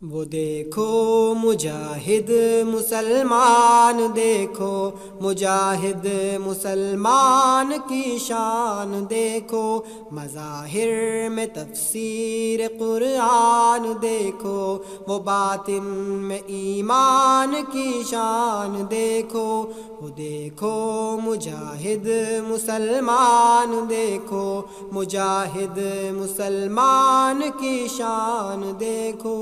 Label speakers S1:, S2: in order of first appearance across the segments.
S1: وہ دیکھو مجاہد مسلمان، دیکھو مجاہد مسلمان کی شان، دیکھو مظاہر میں تفسیر قرآن، دیکھو وہ باطن میں ایمان کی شان، دیکھو وہ دیکھو مجاہد مسلمان، دیکھو مجاہد مسلمان کی شان، دیکھو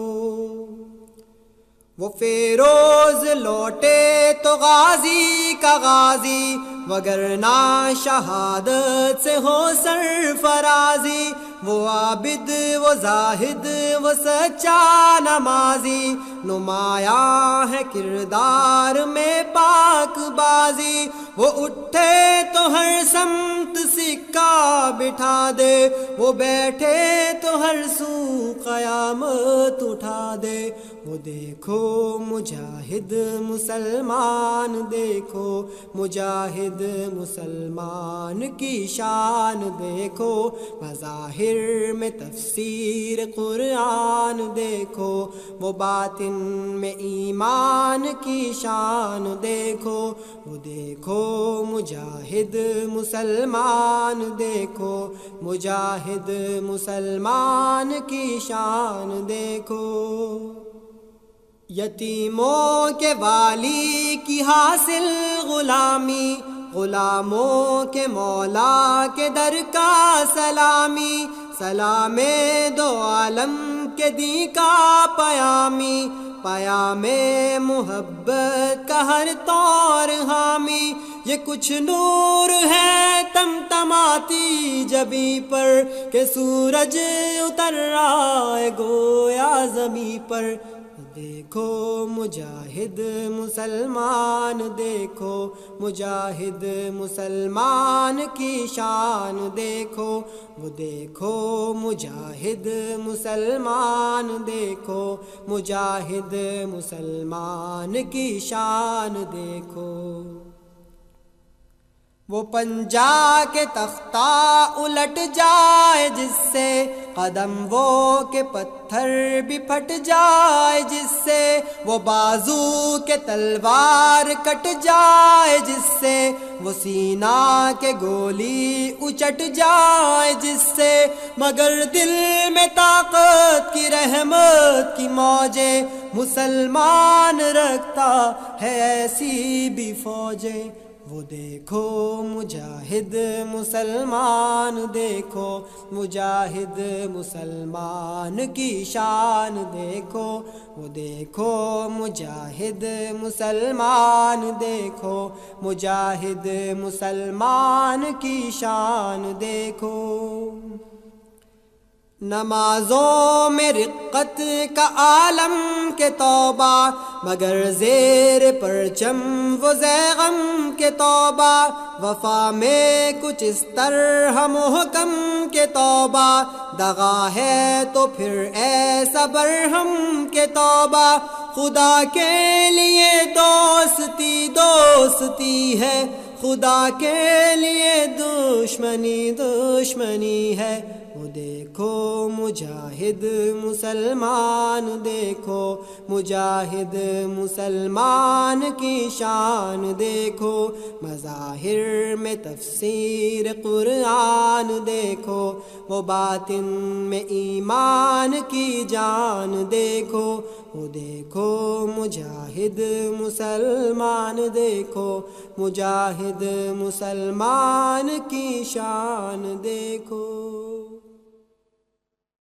S1: وہ فیروز لوٹے تو غازی کا غازی، وگرنہ شہادت سے ہو سرفرازی، وہ عابد وہ زاہد وہ سچا نمازی، نمایاں ہے کردار میں پاک بازی، وہ اٹھے تو ہر سمت سکہ بٹھا دے، وہ بیٹھے تو ہر سو قیامت اٹھا دے، وہ دیکھو مجاہد مسلمان، دیکھو مجاہد مسلمان کی شان، دیکھو مظاہر میں تفسیر قرآن، دیکھو وہ باطن میں ایمان کی شان، دیکھو وہ دیکھو مجاہد مسلمان، دیکھو مجاہد مسلمان کی شان، دیکھو یتیموں کے والی کی حاصل غلامی، غلاموں کے مولا کے در کا سلامی، سلام دو عالم کے دین کا پیامی، پیام محبت کا ہر طور حامی، یہ کچھ نور ہے تمتماتی جبیں پر، کہ سورج اتر رہا ہے گویا زمیں پر، دیکھو مجاہد مسلمان، دیکھو مجاہد مسلمان کی شان، دیکھو وہ دیکھو مجاہد مسلمان، دیکھو مجاہد مسلمان کی شان، دیکھو وہ پنجا کے تختہ الٹ جائے جس سے، قدم وہ کے پتھر بھی پھٹ جائے جس سے، وہ بازو کے تلوار کٹ جائے جس سے، وہ سینہ کے گولی اچٹ جائے جس سے، مگر دل میں طاقت کی رحمت کی موجیں مسلمان رکھتا ہے ایسی بھی فوجیں، وہ دیکھو مجاہد مسلمان، دیکھو مجاہد مسلمان کی شان، دیکھو وہ دیکھو مجاہد مسلمان، دیکھو مجاہد مسلمان کی شان، دیکھو نمازوں میں رقت کا عالم کے توبہ، مگر زیر پرچم وہ غم کے توبہ، وفا میں کچھ اس طرح محکم کے توبہ، دغا ہے تو پھر ایسا برہم کے توبہ، خدا کے لیے دوستی دوستی ہے، خدا کے لیے دشمنی دشمنی ہے، وہ دیکھو مجاہد مسلمان، دیکھو مجاہد مسلمان کی شان، دیکھو مظاہر میں تفسیر قرآن، دیکھو وہ باطن میں ایمان کی جان، دیکھو وہ دیکھو مجاہد مسلمان، دیکھو مجاہد مسلمان کی شان، دیکھو